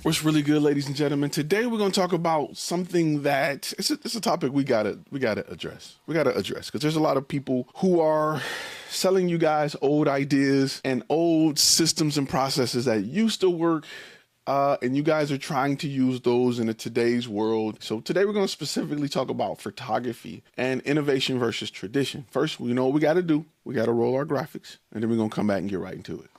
What's really good, ladies and gentlemen? Today we're going to talk about something that it's a topic we gotta address. We gotta address because there's a lot of people who are selling you guys old ideas and old systems and processes that used to work. And you guys are trying to use those in today's world. So today we're going to specifically talk about photography and innovation versus tradition. First, we know what we got to do. We got to roll our graphics, and then we're going to come back and get right into it.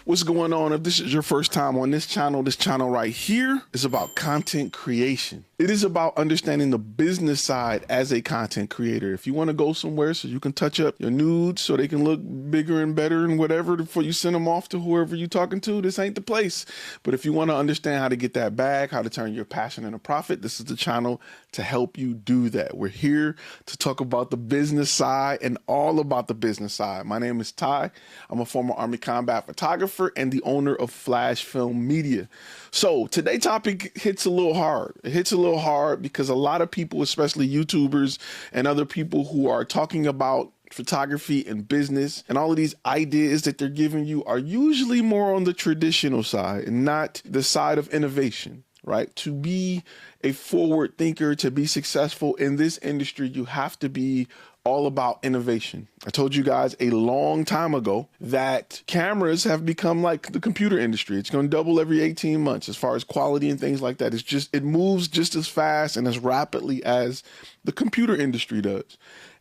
What's going on? If this is your first time on this channel right here is about content creation. It is about understanding the business side as a content creator. If you want to go somewhere so you can touch up your nudes so they can look bigger and better and whatever before you send them off to whoever you're talking to, this ain't the place. But if you want to understand how to get that bag, how to turn your passion into profit, this is the channel to help you do that. We're here to talk about the business side and all about the business side. My name is Ty. I'm a former Army combat photographer and the owner of FlashFilm Media. So today's topic hits a little hard. It hits a little hard because a lot of people, especially YouTubers and other people who are talking about photography and business and all of these ideas that they're giving you are usually more on the traditional side and not the side of innovation, right? To be a forward thinker, to be successful in this industry, you have to be all about innovation. I told you guys a long time ago that cameras have become like the computer industry. It's going to double every 18 months as far as quality and things like that. It moves just as fast and as rapidly as the computer industry does.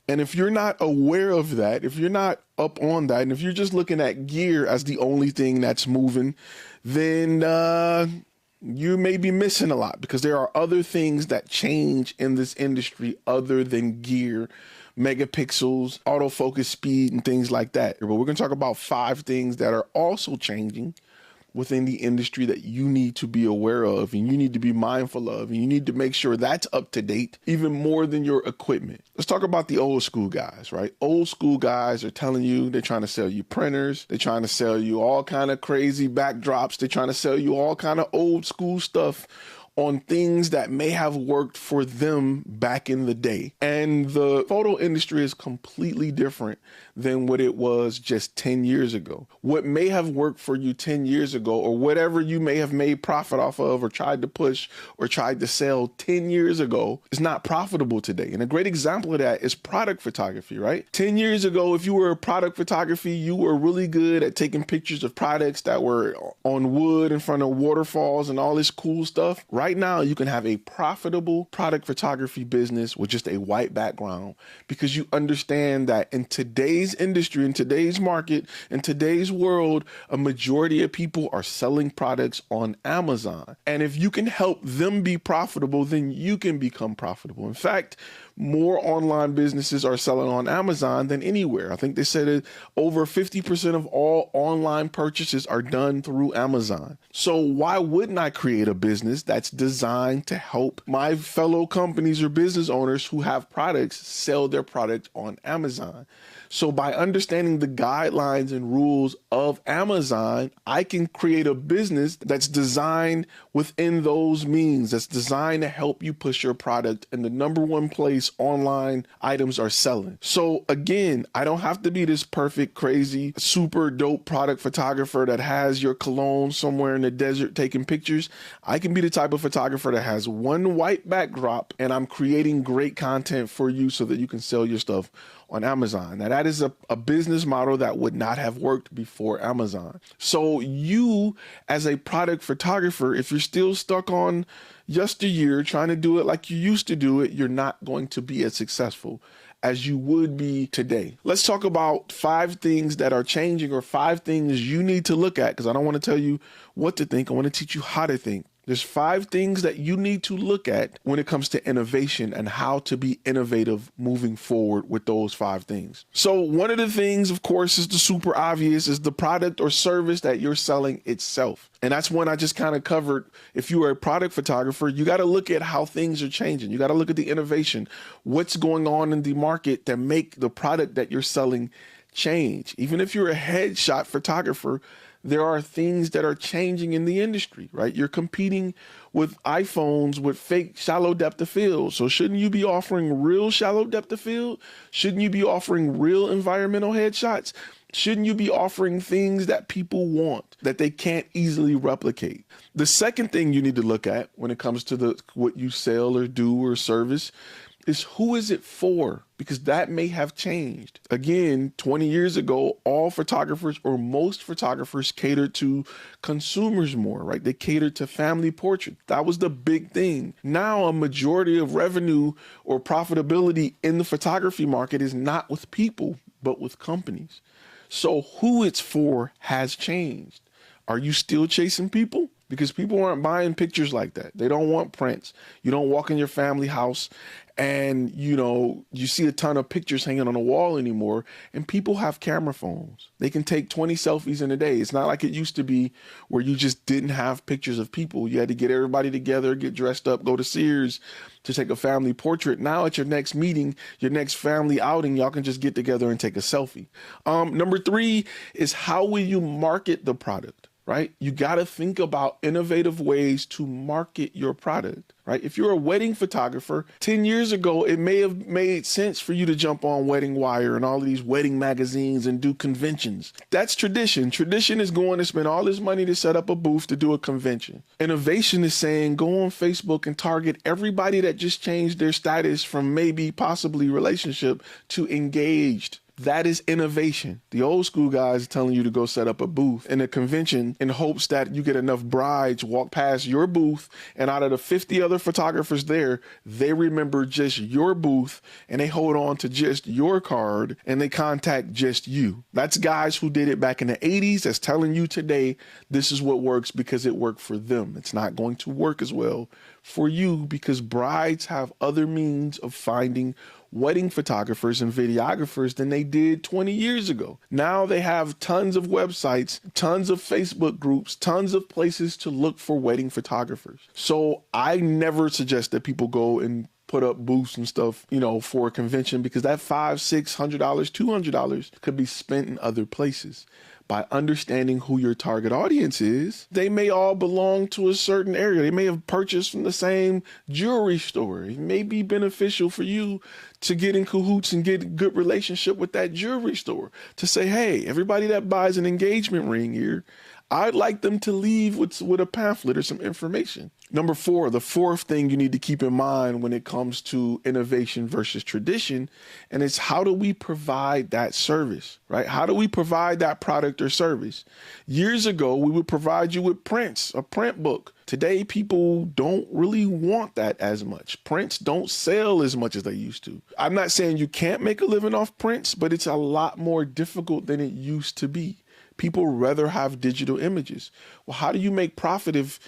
And if you're not aware of that, if you're not up on that, and if you're just looking at gear as the only thing that's moving, then you may be missing a lot because there are other things that change in this industry other than gear, megapixels, autofocus speed, and things like that. But we're going to talk about 5 things that are also changing within the industry that you need to be aware of and you need to be mindful of, and you need to make sure that's up to date even more than your equipment. Let's talk about the old school guys, right? Old school guys are telling you they're trying to sell you printers. They're trying to sell you all kind of crazy backdrops. They're trying to sell you all kind of old school stuff on things that may have worked for them back in the day. And the photo industry is completely different than what it was just 10 years ago. What may have worked for you 10 years ago, or whatever you may have made profit off of or tried to push or tried to sell 10 years ago, is not profitable today. And a great example of that is product photography, right? 10 years ago, if you were a product photography, you were really good at taking pictures of products that were on wood in front of waterfalls and all this cool stuff. Right now, you can have a profitable product photography business with just a white background because you understand that in today's industry, in today's market, in today's world, a majority of people are selling products on Amazon. And if you can help them be profitable, then you can become profitable. In fact, more online businesses are selling on Amazon than anywhere. I think they said that over 50% of all online purchases are done through Amazon. So why wouldn't I create a business that's designed to help my fellow companies or business owners who have products sell their product on Amazon? So by understanding the guidelines and rules of Amazon, I can create a business that's designed within those means, that's designed to help you push your product in the #1 place online items are selling. So again, I don't have to be this perfect, crazy, super dope product photographer that has your cologne somewhere in the desert taking pictures. I can be the type of photographer that has one white backdrop and I'm creating great content for you so that you can sell your stuff on Amazon. Now that is a business model that would not have worked before Amazon. So you as a product photographer, if you're still stuck on yesteryear trying to do it like you used to do it, you're not going to be as successful as you would be today. Let's talk about 5 things that are changing or 5 things you need to look at, because I don't want to tell you what to think. I want to teach you how to think. There's 5 things that you need to look at when it comes to innovation and how to be innovative moving forward with those 5 things. So one of the things, of course, is the super obvious, is the product or service that you're selling itself. And that's one I just kind of covered. If you are a product photographer, you got to look at how things are changing. You got to look at the innovation, what's going on in the market that make the product that you're selling change. Even if you're a headshot photographer, there are things that are changing in the industry, right? You're competing with iPhones with fake shallow depth of field. So shouldn't you be offering real shallow depth of field? Shouldn't you be offering real environmental headshots? Shouldn't you be offering things that people want, that they can't easily replicate? The second thing you need to look at when it comes to what you sell or do or service is who is it for? Because that may have changed. Again, 20 years ago, all photographers or most photographers catered to consumers more, right? They catered to family portraits. That was the big thing. Now, a majority of revenue or profitability in the photography market is not with people, but with companies. So who it's for has changed. Are you still chasing people? Because people aren't buying pictures like that. They don't want prints. You don't walk in your family house and, you see a ton of pictures hanging on a wall anymore, and people have camera phones. They can take 20 selfies in a day. It's not like it used to be where you just didn't have pictures of people. You had to get everybody together, get dressed up, go to Sears to take a family portrait. Now at your next meeting, your next family outing, y'all can just get together and take a selfie. Number 3 is how will you market the product? Right? You got to think about innovative ways to market your product, right? If you're a wedding photographer, 10 years ago, it may have made sense for you to jump on Wedding Wire and all of these wedding magazines and do conventions. That's tradition. Tradition is going to spend all this money to set up a booth to do a convention. Innovation is saying, go on Facebook and target everybody that just changed their status from maybe possibly relationship to engaged. That is innovation. The old school guys are telling you to go set up a booth in a convention in hopes that you get enough brides walk past your booth, and out of the 50 other photographers there, they remember just your booth and they hold on to just your card and they contact just you. That's guys who did it back in the 80s that's telling you today this is what works because it worked for them. It's not going to work as well for you because brides have other means of finding wedding photographers and videographers than they did 20 years ago. Now they have tons of websites, tons of Facebook groups, tons of places to look for wedding photographers. So I never suggest that people go and put up booths and stuff, for a convention, because that $500, $600, $200 could be spent in other places. By understanding who your target audience is, they may all belong to a certain area. They may have purchased from the same jewelry store. It may be beneficial for you to get in cahoots and get a good relationship with that jewelry store to say, hey, everybody that buys an engagement ring here, I'd like them to leave with a pamphlet or some information. Number 4, the fourth thing you need to keep in mind when it comes to innovation versus tradition, and it's how do we provide that service, right? How do we provide that product or service? Years ago, we would provide you with prints, a print book. Today, people don't really want that as much. Prints don't sell as much as they used to. I'm not saying you can't make a living off prints, but it's a lot more difficult than it used to be. People rather have digital images. Well, how do you make profit if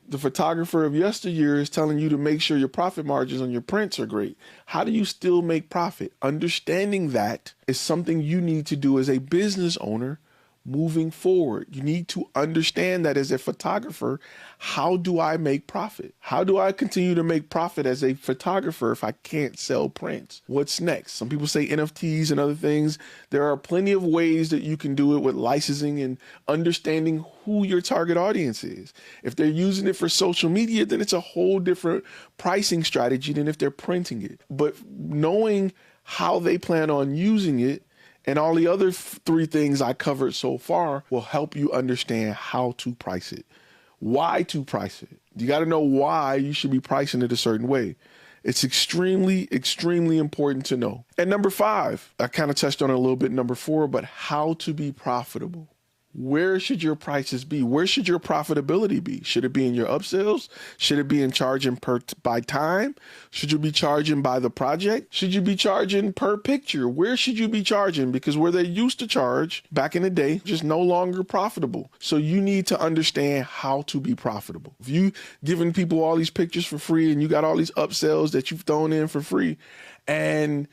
the photographer of yesteryear is telling you to make sure your profit margins on your prints are great? How do you still make profit? Understanding that is something you need to do as a business owner moving forward. You need to understand that as a photographer, how do I make profit? How do I continue to make profit as a photographer if I can't sell prints? What's next? Some people say NFTs and other things. There are plenty of ways that you can do it with licensing and understanding who your target audience is. If they're using it for social media, then it's a whole different pricing strategy than if they're printing it. But knowing how they plan on using it and all the other 3 things I covered so far will help you understand how to price it, why to price it. You got to know why you should be pricing it a certain way. It's extremely, extremely important to know. And number 5, I kind of touched on it a little bit, number 4, but how to be profitable. Where should your prices be? Where should your profitability be? Should it be in your upsells? Should it be in charging by time? Should you be charging by the project? Should you be charging per picture? Where should you be charging? Because where they used to charge back in the day, just no longer profitable. So you need to understand how to be profitable. If you giving people all these pictures for free and you got all these upsells that you've thrown in for free, and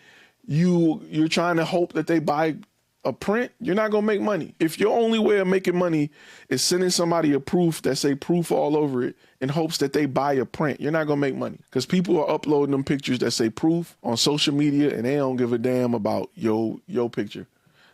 you're trying to hope that they buy a print, you're not going to make money. If your only way of making money is sending somebody a proof that say proof all over it in hopes that they buy a print, you're not going to make money, because people are uploading them pictures that say proof on social media and they don't give a damn about your picture.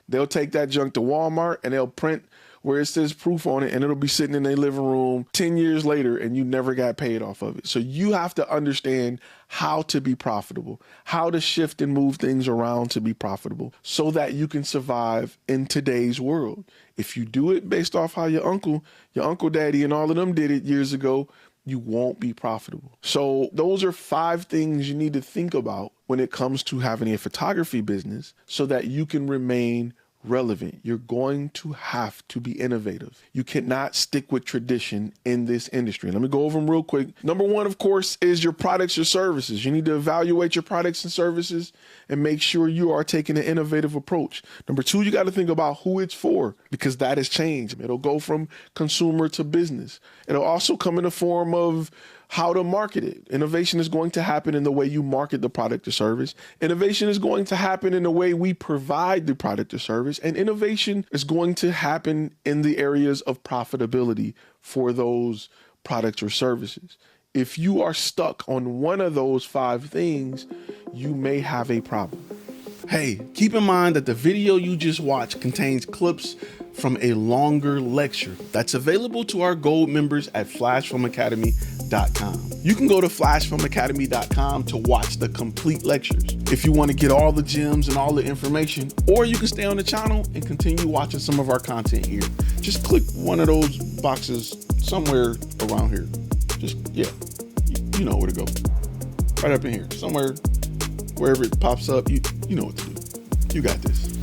They'll take that junk to Walmart and they'll print where it says proof on it, and it'll be sitting in their living room 10 years later and you never got paid off of it. So you have to understand how to be profitable, how to shift and move things around to be profitable so that you can survive in today's world. If you do it based off how your uncle daddy and all of them did it years ago, you won't be profitable. So those are 5 things you need to think about when it comes to having a photography business so that you can remain relevant. You're going to have to be innovative. You cannot stick with tradition in this industry. Let me go over them real quick. Number 1, of course, is your products or services. You need to evaluate your products and services and make sure you are taking an innovative approach. Number 2, you got to think about who it's for, because that has changed. It'll go from consumer to business. It'll also come in the form of how to market it. Innovation is going to happen in the way you market the product or service. Innovation is going to happen in the way we provide the product or service. And innovation is going to happen in the areas of profitability for those products or services. If you are stuck on one of those 5 things, you may have a problem. Hey, keep in mind that the video you just watched contains clips from a longer lecture that's available to our gold members at FlashFilmAcademy.com. You can go to FlashFilmAcademy.com to watch the complete lectures if you want to get all the gems and all the information, or you can stay on the channel and continue watching some of our content here. Just click one of those boxes somewhere around here. Just, yeah, you know where to go. Right up in here, somewhere, wherever it pops up, you know what to do. You got this.